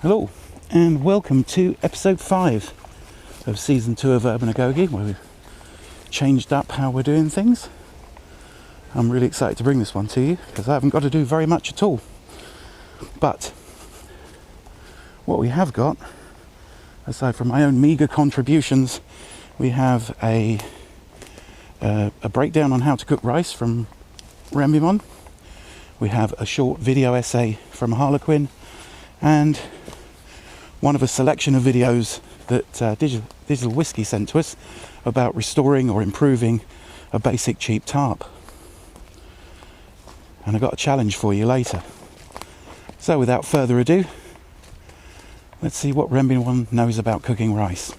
Hello and welcome to episode 5 of season 2 of Urban Agoge, where we've changed up how we're doing things. I'm really excited to bring this one to you because I haven't got to do very much at all. But what we have got, aside from my own meagre contributions, we have a breakdown on how to cook rice from Rembimon. We have a short video essay from Harlequin, and one of a selection of videos that Digital Whiskey sent to us about restoring or improving a basic cheap tarp. And I've got a challenge for you later. So without further ado, let's see what Rembimon knows about cooking rice.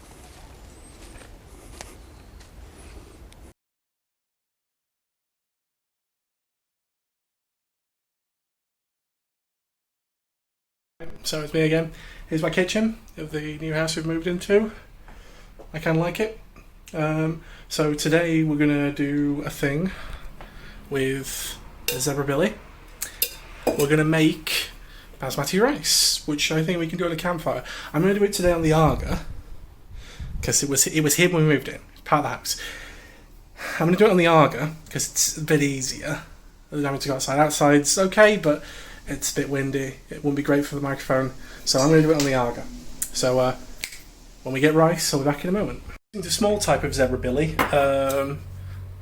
So it's me again. Here's my kitchen of the new house we've moved into. I kind of like it. So today we're going to do a thing with a zebra billy. We're going to make basmati rice, which I think we can do on a campfire. I'm going to do it today on the Arga because it was here when we moved in. It's part of the house. I'm going to do it on the Arga because it's a bit easier than having to go outside. Outside's okay, but it's a bit windy. It wouldn't be great for the microphone, so I'm going to do it on the Arga. So when we get rice, I'll be back in a moment. It's a small type of zebra billy.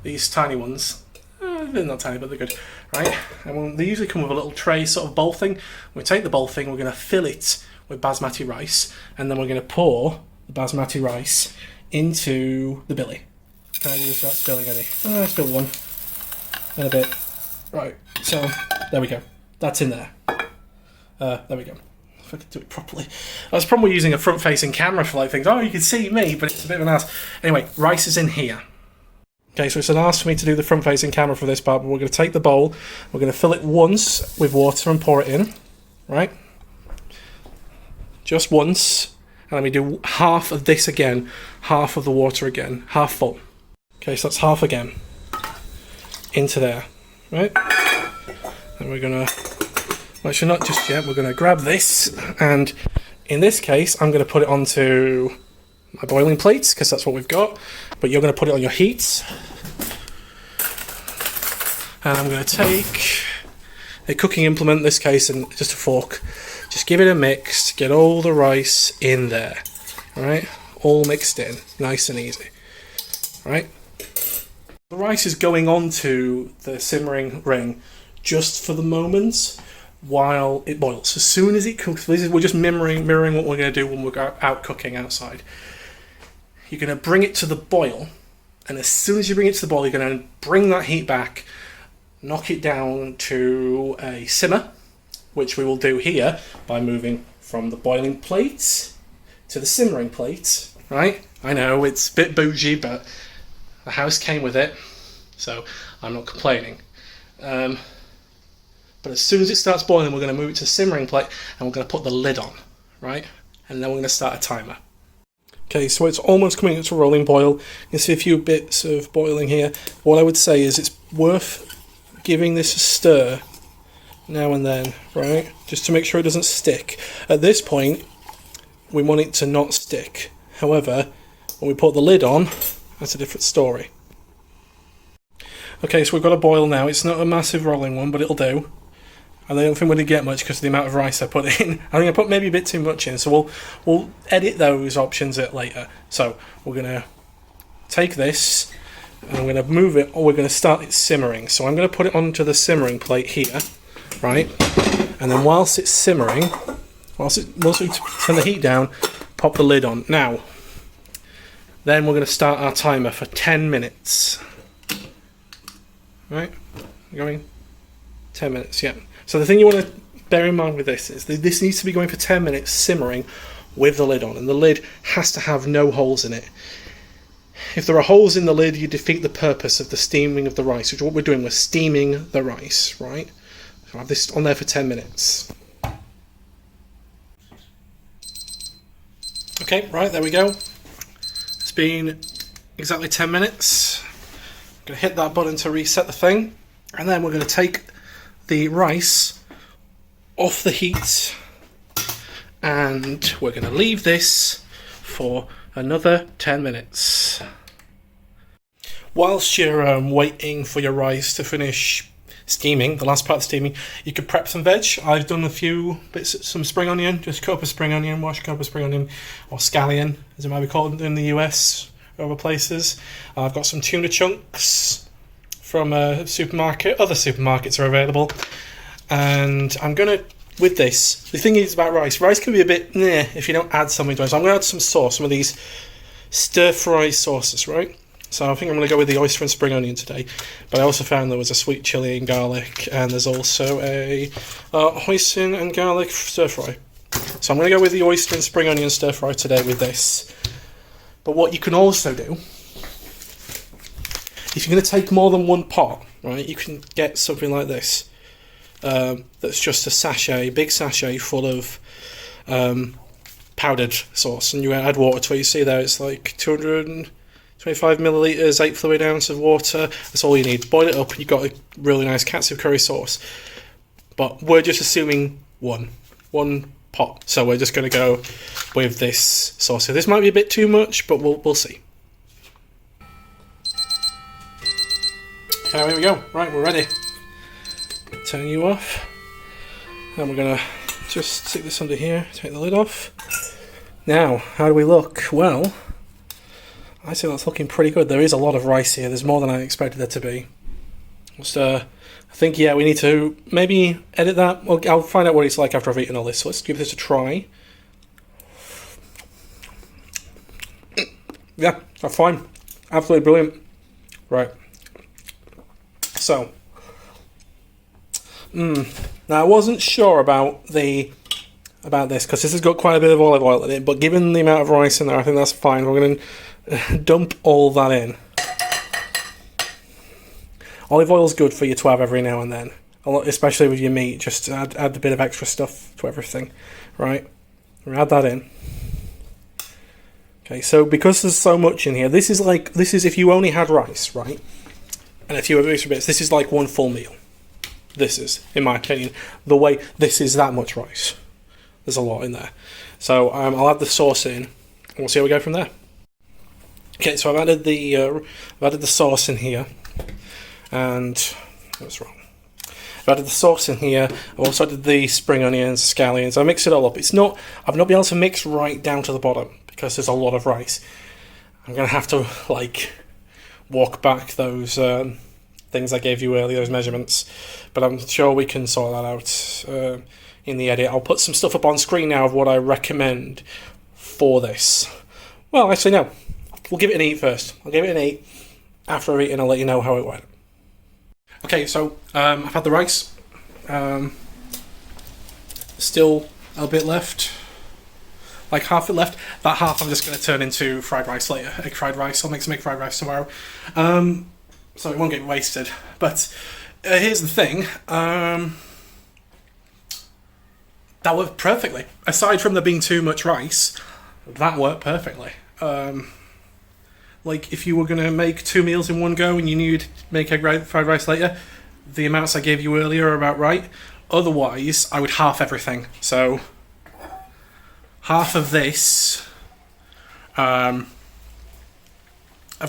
These tiny ones, they're not tiny, but they're good, right? And they usually come with a little tray sort of bowl thing. We take the bowl thing, we're going to fill it with basmati rice, and then we're going to pour the basmati rice into the billy. Can I do this without spilling any? Oh, I spilled one. And a bit. Right, so there we go. That's in there. There we go. If I can do it properly. That's the problem with using a front-facing camera for like things. Oh, you can see me, but it's a bit of an ass. Anyway, rice is in here. Okay, so it's an ask for me to do the front-facing camera for this part, but we're going to take the bowl, we're going to fill it once with water and pour it in, right? Just once. And then we do half of this again, half of the water again, half full. Okay, so that's half again. Into there, right? And we're going to, well, actually not just yet, we're going to grab this, and in this case I'm going to put it onto my boiling plates, because that's what we've got, but you're going to put it on your heat. And I'm going to take a cooking implement in this case, and just a fork, just give it a mix, get all the rice in there, alright, all mixed in, nice and easy, alright. The rice is going onto the simmering ring just for the moment while it boils. As soon as it cooks, we're just mirroring what we're going to do when we're out cooking outside. You're going to bring it to the boil, and as soon as you bring it to the boil, you're going to bring that heat back, knock it down to a simmer, which we will do here by moving from the boiling plate to the simmering plate, right? I know, it's a bit bougie, but the house came with it, so I'm not complaining. But as soon as it starts boiling, we're going to move it to the simmering plate, and we're going to put the lid on, right? And then we're going to start a timer. Okay, so it's almost coming up to a rolling boil. You can see a few bits of boiling here. What I would say is it's worth giving this a stir now and then, right? Just to make sure it doesn't stick. At this point, we want it to not stick. However, when we put the lid on, that's a different story. Okay, so we've got a boil now. It's not a massive rolling one, but it'll do. And I don't think we're going to get much because of the amount of rice I put in. I think I put maybe a bit too much in, so we'll edit those options later. So we're going to take this, and I'm going to move it, or we're going to start it simmering. So I'm going to put it onto the simmering plate here, right? And then whilst it's simmering, whilst we turn the heat down, pop the lid on. Now, then we're going to start our timer for 10 minutes. Right? Going 10 minutes, yeah. So the thing you want to bear in mind with this is that this needs to be going for 10 minutes simmering with the lid on, and the lid has to have no holes in it. If there are holes in the lid, you defeat the purpose of the steaming of the rice, which is what we're doing. We're steaming the rice, right? So I have this on there for 10 minutes. Okay, right, there we go. It's been exactly 10 minutes. I'm going to hit that button to reset the thing, and then we're going to take the rice off the heat and we're going to leave this for another 10 minutes. Whilst you're waiting for your rice to finish steaming, the last part of steaming, you could prep some veg. I've done a few bits, some spring onion, just cut up a spring onion, wash, cut up a spring onion, or scallion, as it might be called in the US or other places. I've got some tuna chunks from a supermarket. Other supermarkets are available. And I'm going to, with this, the thing is about rice can be a bit meh if you don't add something to it. So I'm going to add some sauce, some of these stir-fry sauces, right? So I think I'm going to go with the oyster and spring onion today. But I also found there was a sweet chilli and garlic, and there's also a hoisin and garlic stir-fry. So I'm going to go with the oyster and spring onion stir-fry today with this. But what you can also do, if you're going to take more than one pot, right, you can get something like this. That's just a sachet, big sachet full of powdered sauce, and you add water to it. You see there, it's like 225 millilitres, 8 fluid ounce of water. That's all you need. Boil it up, and you've got a really nice katsu curry sauce. But we're just assuming one pot, so we're just going to go with this sauce here. This might be a bit too much, but we'll see. Okay, here we go. Right, we're ready. Turn you off, and we're gonna just stick this under here, take the lid off. Now, how do we look? Well, I say that's looking pretty good. There is a lot of rice here. There's more than I expected there to be. Just, I think, yeah, we need to maybe edit that. Well, I'll find out what it's like after I've eaten all this. So let's give this a try. Yeah, that's fine. Absolutely brilliant. Right. So. Now I wasn't sure about this because this has got quite a bit of olive oil in it, but given the amount of rice in there, I think that's fine. We're going to dump all that in. Olive oil is good for you to have every now and then, especially with your meat. Just add a bit of extra stuff to everything, right? We'll add that in. Okay, so because there's so much in here, this is if you only had rice, right? And a few of extra bits. This is like one full meal. This is, in my opinion, the way this is that much rice. There's a lot in there. So I'll add the sauce in, and we'll see how we go from there. Okay, so I've added the sauce in here, and what's wrong? I've added the sauce in here. I've also added the spring onions, scallions. I mix it all up. I've not been able to mix right down to the bottom because there's a lot of rice. I'm gonna have to walk back those things I gave you earlier, those measurements, but I'm sure we can sort that out in the edit. I'll put some stuff up on screen now of what I recommend for this. Well, actually no, we'll give it an 8 first. I'll give it an 8. After I've eaten, I'll let you know how it went. Okay, so I've had the rice. Still a bit left, like half it left. That half I'm just going to turn into fried rice later, egg fried rice. I'll make some egg fried rice tomorrow. So it won't get wasted. But here's the thing. That worked perfectly. Aside from there being too much rice, that worked perfectly. Like if you were going to make 2 meals in one go and you knew you'd make egg fried rice later, the amounts I gave you earlier are about right. Otherwise, I would half everything. So half of this of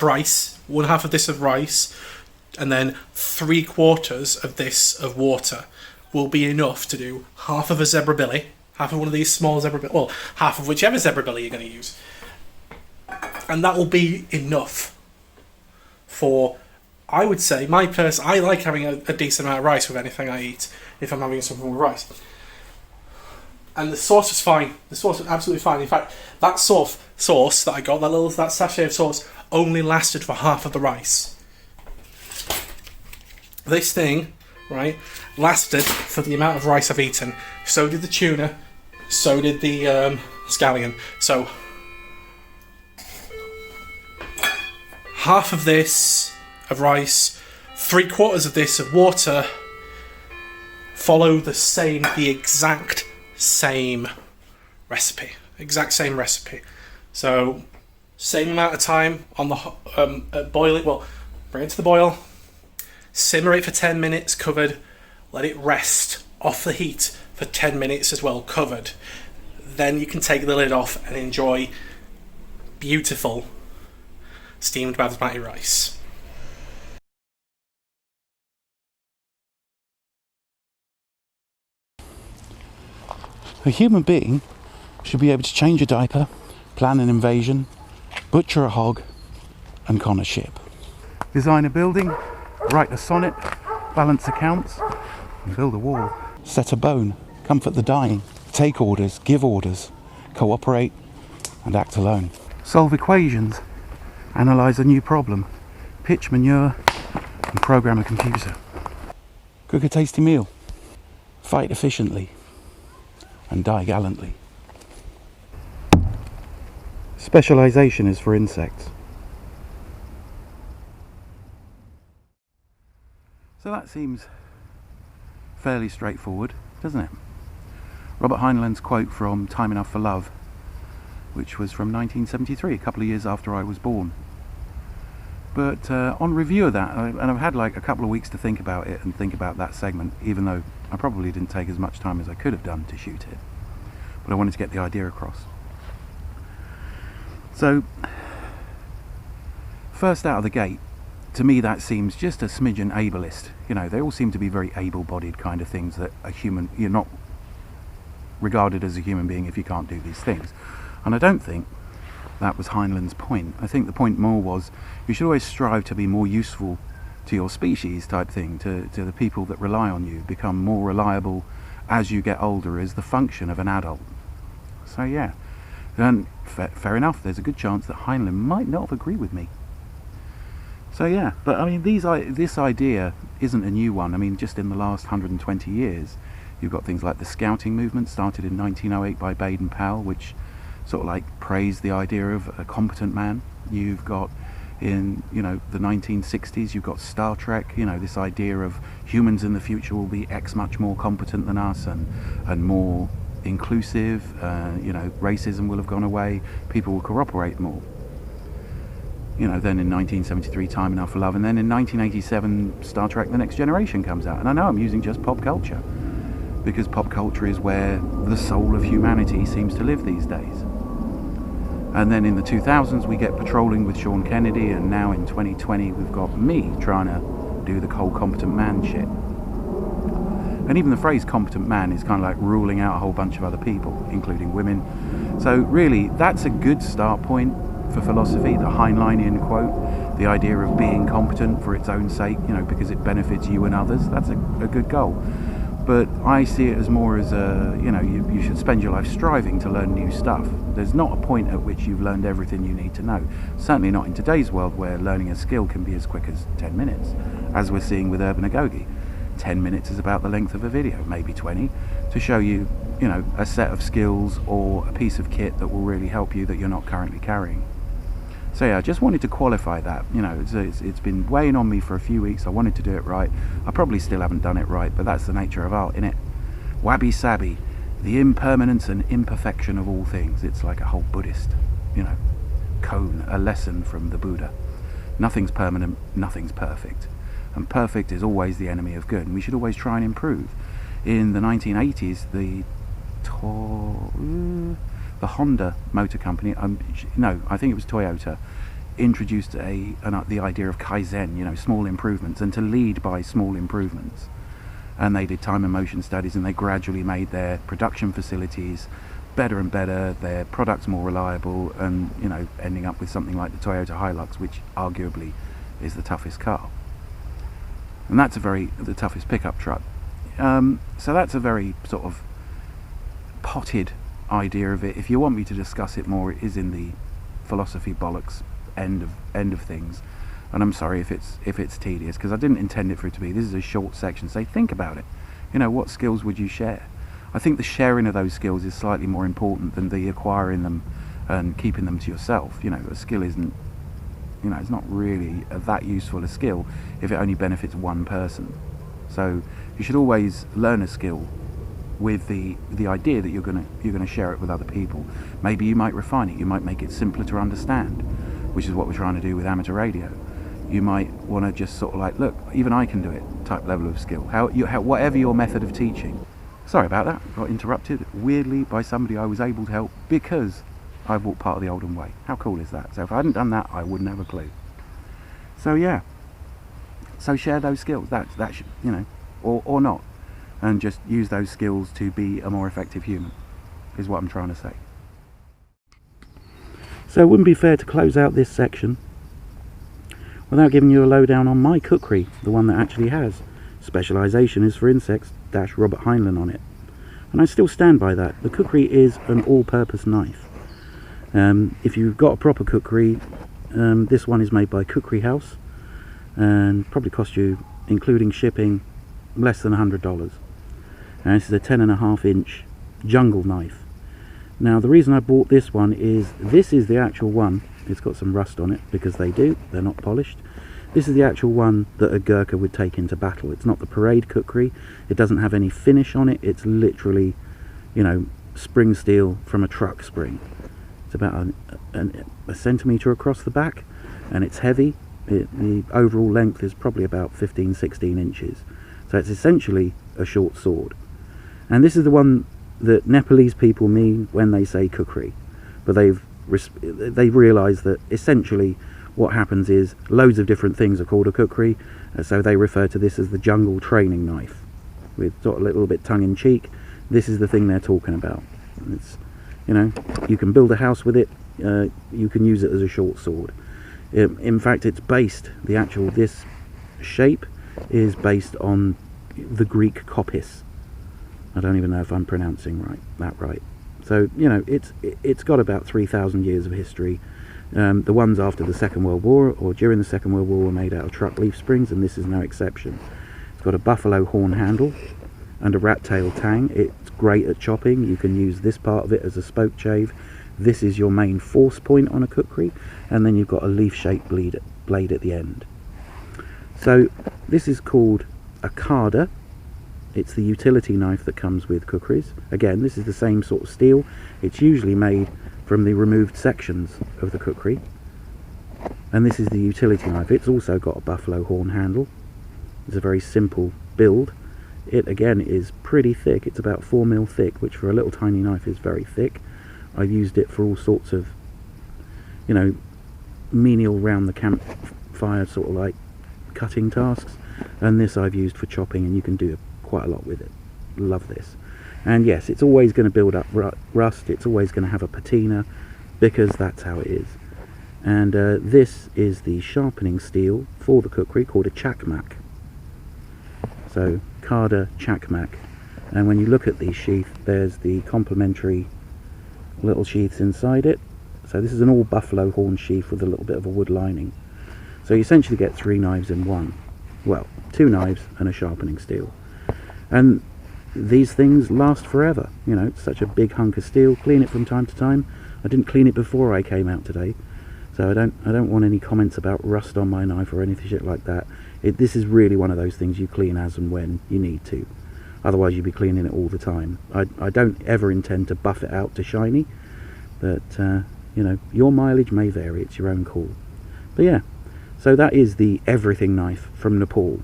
rice, 1/2 of this of rice, and then 3/4 of this of water will be enough to do half of a zebra billy, half of one of these small zebra billy, well, half of whichever zebra billy you're going to use. And that will be enough for, I would say, I like having a decent amount of rice with anything I eat, if I'm having something with rice. And the sauce was fine. The sauce was absolutely fine. In fact, that sauce that I got, that sachet of sauce, only lasted for half of the rice. This thing, right, lasted for the amount of rice I've eaten. So did the tuna. So did the scallion. So half of this of rice, 3/4 of this of water. Follow the exact same recipe. Exact same recipe. So same amount of time on the boil it. Well, bring it to the boil. Simmer it for 10 minutes covered. Let it rest off the heat for 10 minutes as well covered. then you can take the lid off and enjoy beautiful steamed basmati rice. A human being should be able to change a diaper, plan an invasion, butcher a hog, and con a ship. Design a building, write a sonnet, balance accounts, and build a wall. Set a bone, comfort the dying, take orders, give orders, cooperate, and act alone. Solve equations, analyse a new problem, pitch manure, and program a computer. Cook a tasty meal, fight efficiently, and die gallantly. Specialisation is for insects. So that seems fairly straightforward, doesn't it? Robert Heinlein's quote from Time Enough for Love, which was from 1973, a couple of years after I was born. But on review of that, and I've had like a couple of weeks to think about it and think about that segment, even though I probably didn't take as much time as I could have done to shoot it. But I wanted to get the idea across. So, first out of the gate, to me that seems just a smidgen ableist. You know, they all seem to be very able-bodied kind of things that a human, you're not regarded as a human being if you can't do these things. And I don't think that was Heinlein's point. I think the point more was you should always strive to be more useful to your species type thing, to the people that rely on you, become more reliable as you get older is the function of an adult. So yeah, and fair enough, there's a good chance that Heinlein might not have agreed with me. So yeah, but I mean this idea isn't a new one. I mean, just in the last 120 years you've got things like the scouting movement started in 1908 by Baden-Powell, which sort of like praised the idea of a competent man. You've got in, you know, the 1960s, you've got Star Trek, you know, this idea of humans in the future will be X much more competent than us and more inclusive, you know, racism will have gone away, people will cooperate more. You know, then in 1973, Time Enough for Love, and then in 1987, Star Trek The Next Generation comes out. And I know I'm using just pop culture, because pop culture is where the soul of humanity seems to live these days. And then in the 2000s we get Patrolling with Sean Kennedy, and now in 2020 we've got me trying to do the whole competent man shit. And even the phrase competent man is kind of like ruling out a whole bunch of other people, including women. So really, that's a good start point for philosophy, the Heinleinian quote, the idea of being competent for its own sake, you know, because it benefits you and others. That's a good goal. But I see it as more as a, you know, you should spend your life striving to learn new stuff. There's not a point at which you've learned everything you need to know. Certainly not in today's world, where learning a skill can be as quick as 10 minutes, as we're seeing with Urbanagogi. 10 minutes is about the length of a video, maybe 20, to show you, you know, a set of skills or a piece of kit that will really help you that you're not currently carrying. So yeah, I just wanted to qualify that. You know, it's been weighing on me for a few weeks. I wanted to do it right. I probably still haven't done it right, but that's the nature of art, innit? Wabi-sabi, the impermanence and imperfection of all things. It's like a whole Buddhist, you know, koan, a lesson from the Buddha. Nothing's permanent, nothing's perfect. And perfect is always the enemy of good, and we should always try and improve. In the 1980s, the Honda Motor Company, no, I think it was Toyota, introduced the idea of Kaizen, you know, small improvements, and to lead by small improvements. And they did time and motion studies, and they gradually made their production facilities better and better, their products more reliable, and, you know, ending up with something like the Toyota Hilux, which arguably is the toughest car. And that's the toughest pickup truck. So that's a very sort of potted idea of it. If you want me to discuss it more, it is in the philosophy bollocks end of things. And I'm sorry if it's tedious, because I didn't intend it for it to be. This is a short section. So think about it. You know, what skills would you share? I think the sharing of those skills is slightly more important than the acquiring them and keeping them to yourself. You know, a skill isn't, you know, it's not really that useful a skill if it only benefits one person. So you should always learn a skill with the idea that you're gonna share it with other people. Maybe you might refine it. You might make it simpler to understand, which is what we're trying to do with amateur radio. You might want to just sort of like, look, even I can do it type level of skill. Whatever your method of teaching. sorry about that, got interrupted weirdly by somebody I was able to help because I walked part of the olden way. How cool is that? So if I hadn't done that, I wouldn't have a clue. So yeah, so share those skills, that should, you know, or not, and just use those skills to be a more effective human, is what I'm trying to say. So it wouldn't be fair to close out this section without giving you a lowdown on my cookery, the one that actually has specialisation is for insects - Robert Heinlein on it. And I still stand by that. The cookery is an all-purpose knife. If you've got a proper cookery, this one is made by Cookery House and probably cost you, including shipping, less than $100. And this is a 10.5 inch jungle knife. Now the reason I bought this one is this is the actual one. It's got some rust on it because they're not polished. This is the actual one that a Gurkha would take into battle. It's not the parade cookery. It doesn't have any finish on it. It's literally, you know, spring steel from a truck spring. It's about a centimetre across the back, and it's heavy. The overall length is probably about 15-16 inches. So it's essentially a short sword. And this is the one that Nepalese people mean when they say cookery. But they've realised that essentially what happens is loads of different things are called a cookery, so they refer to this as the jungle training knife, with sort of a little bit tongue-in-cheek. This is the thing they're talking about. It's, you know, you can build a house with it, you can use it as a short sword. In fact, it's based, this shape is based on the Greek kopis. I don't even know if I'm pronouncing that right. So, you know, it's got about 3,000 years of history. The ones after the Second World War or during the Second World War were made out of truck leaf springs, and this is no exception. It's got a buffalo horn handle and a rat tail tang. It's great at chopping. You can use this part of it as a spoke shave. This is your main force point on a cookery, and then you've got a leaf-shaped blade at the end. So this is called a carder. It's the utility knife that comes with cookeries. Again, this is the same sort of steel. It's usually made from the removed sections of the cookery. And this is the utility knife. It's also got a buffalo horn handle. It's a very simple build. It again is pretty thick. It's about 4mm thick, which for a little tiny knife is very thick. I've used it for all sorts of, you know, menial round the campfire sort of like cutting tasks. And this I've used for chopping, and you can do quite a lot with it. Love this. And yes, it's always going to build up rust. It's always going to have a patina because that's how it is. And this is the sharpening steel for the cookery, called a chakmak. So carder chakmak. And when you look at the sheath, there's the complementary little sheaths inside it. So this is an all buffalo horn sheath with a little bit of a wood lining. So you essentially get 3 knives in one. Well, 2 knives and a sharpening steel. And these things last forever. You know, it's such a big hunk of steel. Clean it from time to time. I didn't clean it before I came out today, so I don't want any comments about rust on my knife or anything shit like that. This is really one of those things you clean as and when you need to. Otherwise you'd be cleaning it all the time. I don't ever intend to buff it out to shiny, but you know, your mileage may vary. It's your own call. But yeah, so that is the everything knife from Nepal.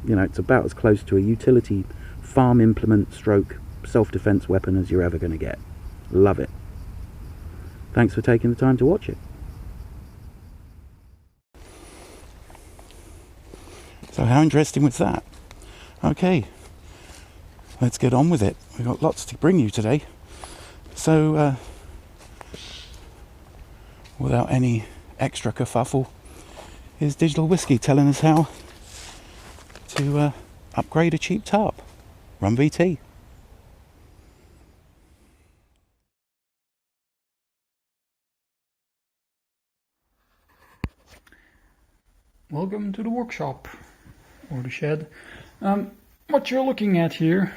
You know, it's about as close to a utility farm implement stroke self-defense weapon as you're ever going to get. Love it. Thanks for taking the time to watch it. So how interesting was that? Okay, let's get on with it. We've got lots to bring you today. So without any extra kerfuffle, here's Digital Whiskey telling us how to upgrade a cheap tarp. Run VT. Welcome to the workshop, or the shed. What you're looking at here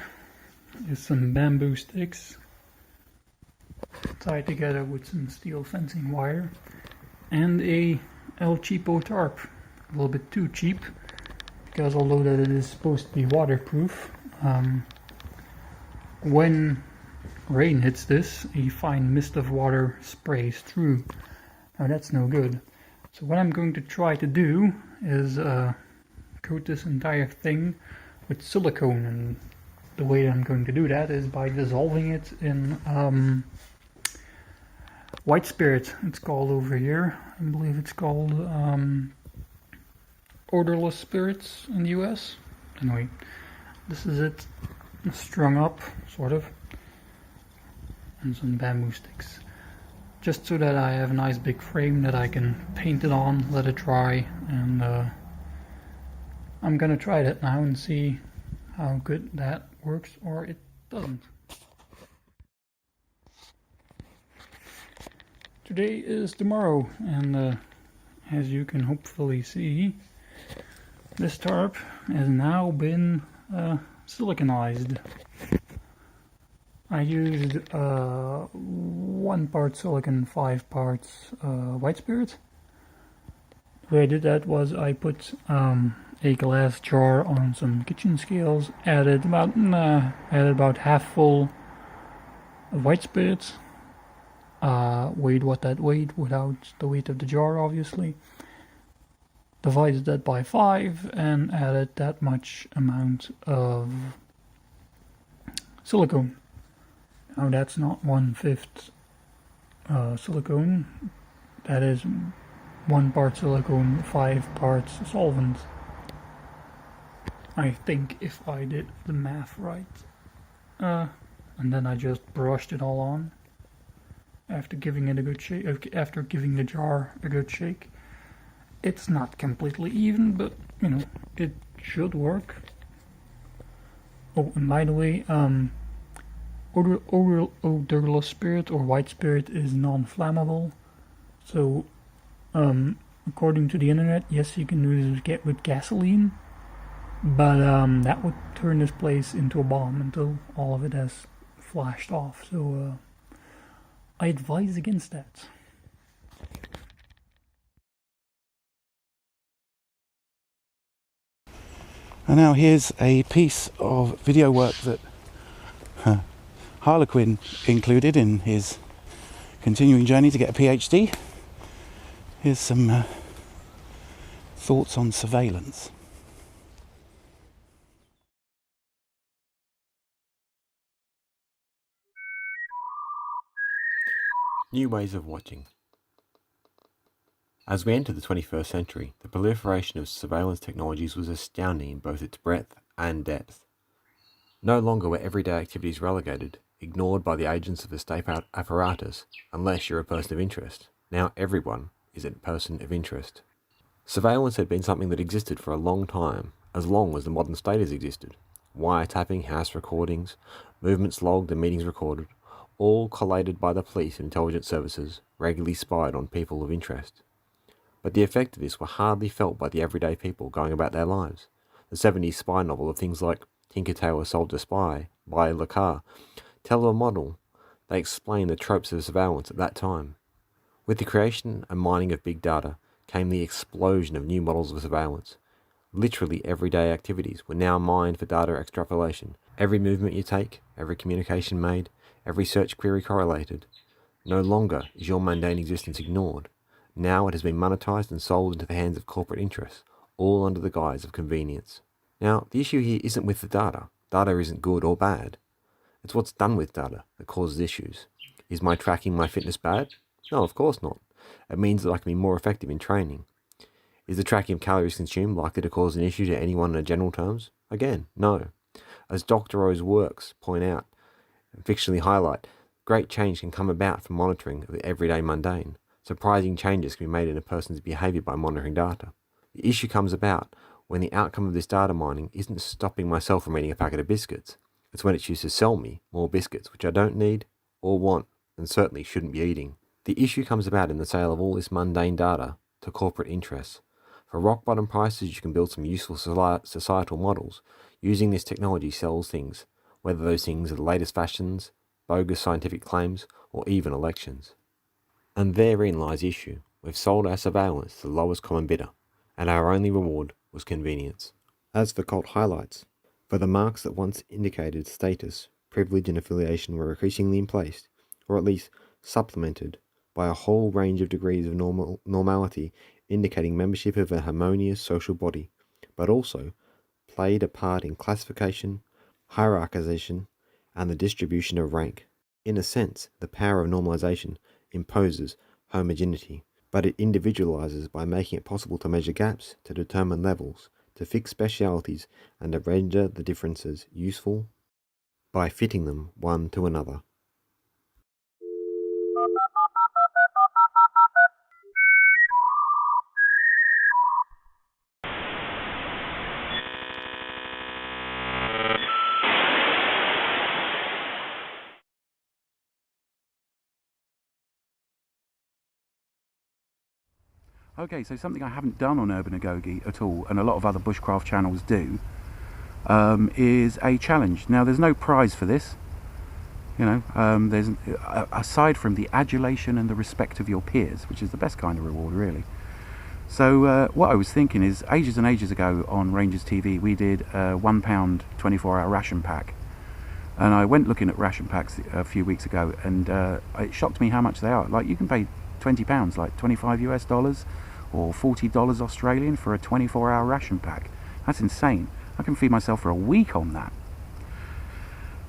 is some bamboo sticks tied together with some steel fencing wire and a El Cheapo tarp. A little bit too cheap, because although that it is supposed to be waterproof, when rain hits this, a fine mist of water sprays through. Now that's no good. So what I'm going to try to do is coat this entire thing with silicone and the way I'm going to do that is by dissolving it in white spirit. It's called over here. I believe it's called odorless spirits in the US. Anyway, this is it strung up, sort of, and some bamboo sticks. Just so that I have a nice big frame that I can paint it on, let it dry, and I'm gonna try that now and see how good that works or it doesn't. Today is tomorrow, and as you can hopefully see, this tarp has now been siliconized. I used 1 part silicon, 5 parts white spirit. The way I did that was I put a glass jar on some kitchen scales, added about half full of white spirit, weighed what that weighed without the weight of the jar obviously, divided that by 5 and added that much amount of silicone. Now that's not 1/5 silicone, that is 1 part silicone, 5 parts solvent. I think if I did the math right. And then I just brushed it all on after giving it a good shake, after giving the jar a good shake. It's not completely even, but you know, it should work. Oh, and by the way, odorless spirit or white spirit is non-flammable, so according to the internet, yes, you can do this with gasoline, but that would turn this place into a bomb until all of it has flashed off, so I advise against that. And now here's a piece of video work that Harlequin included in his continuing journey to get a PhD. Here's some thoughts on surveillance. New ways of watching. As we enter the 21st century, the proliferation of surveillance technologies was astounding in both its breadth and depth. No longer were everyday activities relegated, ignored by the agents of the state apparatus, unless you're a person of interest. Now everyone is a person of interest. Surveillance had been something that existed for a long time, as long as the modern state has existed. Wiretapping, house recordings, movements logged and meetings recorded, all collated by the police and intelligence services, regularly spied on people of interest. But the effect of this were hardly felt by the everyday people going about their lives. The 70s spy novel of things like Tinker Tailor Solved a Spy by Le Carre tell a model. They explain the tropes of surveillance at that time. With the creation and mining of big data came the explosion of new models of surveillance. Literally everyday activities were now mined for data extrapolation. Every movement you take, every communication made, every search query correlated. No longer is your mundane existence ignored. Now it has been monetized and sold into the hands of corporate interests, all under the guise of convenience. Now, the issue here isn't with the data. Data isn't good or bad. It's what's done with data that causes issues. Is my tracking my fitness bad? No, of course not. It means that I can be more effective in training. Is the tracking of calories consumed likely to cause an issue to anyone in general terms? Again, no. As Dr. O's works point out and fictionally highlight, great change can come about from monitoring of the everyday mundane. Surprising changes can be made in a person's behaviour by monitoring data. The issue comes about when the outcome of this data mining isn't stopping myself from eating a packet of biscuits. It's when it's used to sell me more biscuits, which I don't need or want, and certainly shouldn't be eating. The issue comes about in the sale of all this mundane data to corporate interests. For rock bottom prices, you can build some useful societal models. Using this technology sells things, whether those things are the latest fashions, bogus scientific claims, or even elections. And therein lies the issue. We've sold our surveillance to the lowest common bidder, and our only reward was convenience. As for cult highlights, for the marks that once indicated status, privilege and affiliation were increasingly in place, or at least supplemented, by a whole range of degrees of normality indicating membership of a harmonious social body, but also played a part in classification, hierarchization, and the distribution of rank. In a sense, the power of normalization imposes homogeneity, but it individualizes by making it possible to measure gaps, to determine levels, to fix specialities, and to render the differences useful by fitting them one to another. Okay, so something I haven't done on Urban Agoge at all, and a lot of other bushcraft channels do, is a challenge. Now, there's no prize for this. You know, there's aside from the adulation and the respect of your peers, which is the best kind of reward, really. So what I was thinking is, ages and ages ago on Rangers TV, we did a £1 24-hour ration pack, and I went looking at ration packs a few weeks ago, and it shocked me how much they are. Like, you can pay £20, like 25 US dollars or $40 Australian for a 24-hour ration pack. That's insane. I can feed myself for a week on that.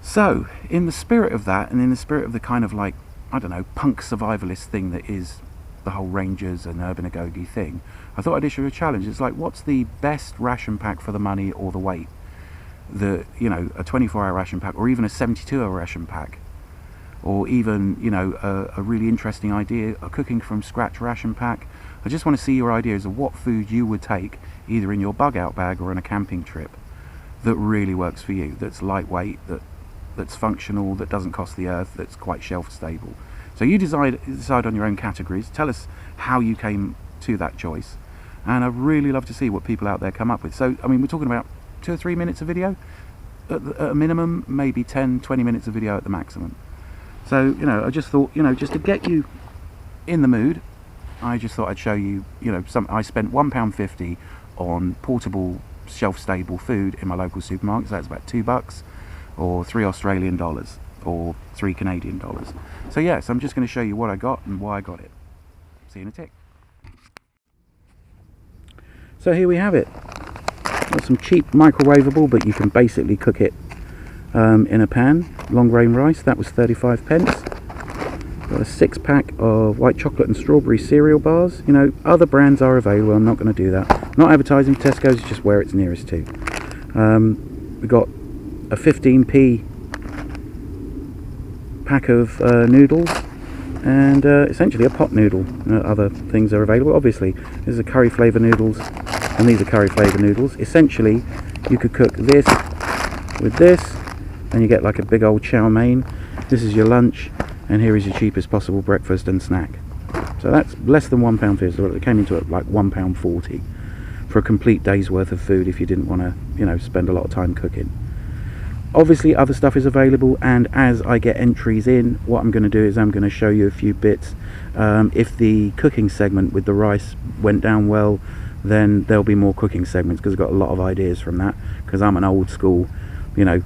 So, in the spirit of that, and in the spirit of the kind of, like, I don't know, punk survivalist thing that is the whole Rangers and Urban Agoge thing, I thought I'd issue a challenge. It's like, what's the best ration pack for the money or the weight? You know, a 24-hour ration pack, or even a 72-hour ration pack, or even, you know, a really interesting idea, a cooking from scratch ration pack. I just want to see your ideas of what food you would take, either in your bug out bag or on a camping trip, that really works for you, that's lightweight, that's functional, that doesn't cost the earth, that's quite shelf stable. So you decide on your own categories. Tell us how you came to that choice, and I'd really love to see what people out there come up with. So, I mean, we're talking about 2 or 3 minutes of video at a minimum, maybe 10-20 minutes of video at the maximum. So, you know, I just thought, you know, just to get you in the mood, I just thought I'd show you, you know, I spent £1.50 on portable shelf-stable food in my local supermarket. So that's about $2 or $3 Australian dollars or $3 Canadian dollars. So yes, I'm just going to show you what I got and why I got it. See you in a tick. So here we have it. Got some cheap microwavable, but you can basically cook it in a pan. Long grain rice, that was 35 pence. Got a 6-pack of white chocolate and strawberry cereal bars. You know, other brands are available. I'm not going to do that. Not advertising. Tesco's, just where it's nearest to. We got a 15p pack of noodles, and essentially a pot noodle. Other things are available. Obviously, these are curry flavour noodles, and these are curry flavour noodles. Essentially, you could cook this with this, and you get like a big old chow mein. This is your lunch, and here is your cheapest possible breakfast and snack. So that's less than £1.50. So it came into it like £1.40 for a complete day's worth of food if you didn't want to, you know, spend a lot of time cooking. Obviously other stuff is available, and as I get entries in, what I'm going to do is I'm going to show you a few bits. If the cooking segment with the rice went down well, then there'll be more cooking segments, because I've got a lot of ideas from that, because I'm an old school, you know,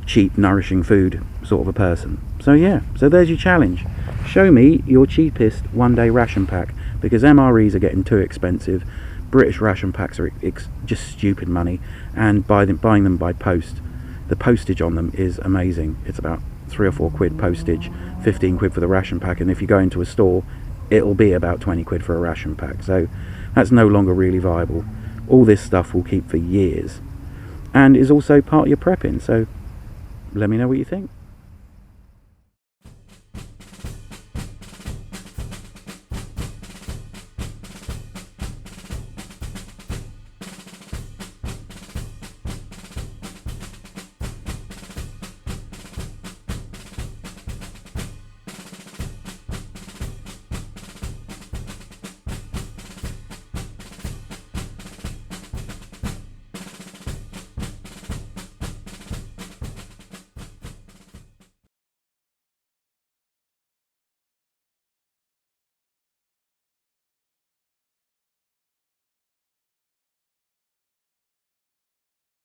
cheap nourishing food sort of a person. So yeah, so there's your challenge. Show me your cheapest one-day ration pack, because MREs are getting too expensive. British ration packs are just stupid money, and buying them by post, the postage on them is amazing. It's about 3 or 4 quid postage, 15 quid for the ration pack, and if you go into a store, it'll be about 20 quid for a ration pack. So that's no longer really viable. All this stuff will keep for years, and is also part of your prepping. So let me know what you think.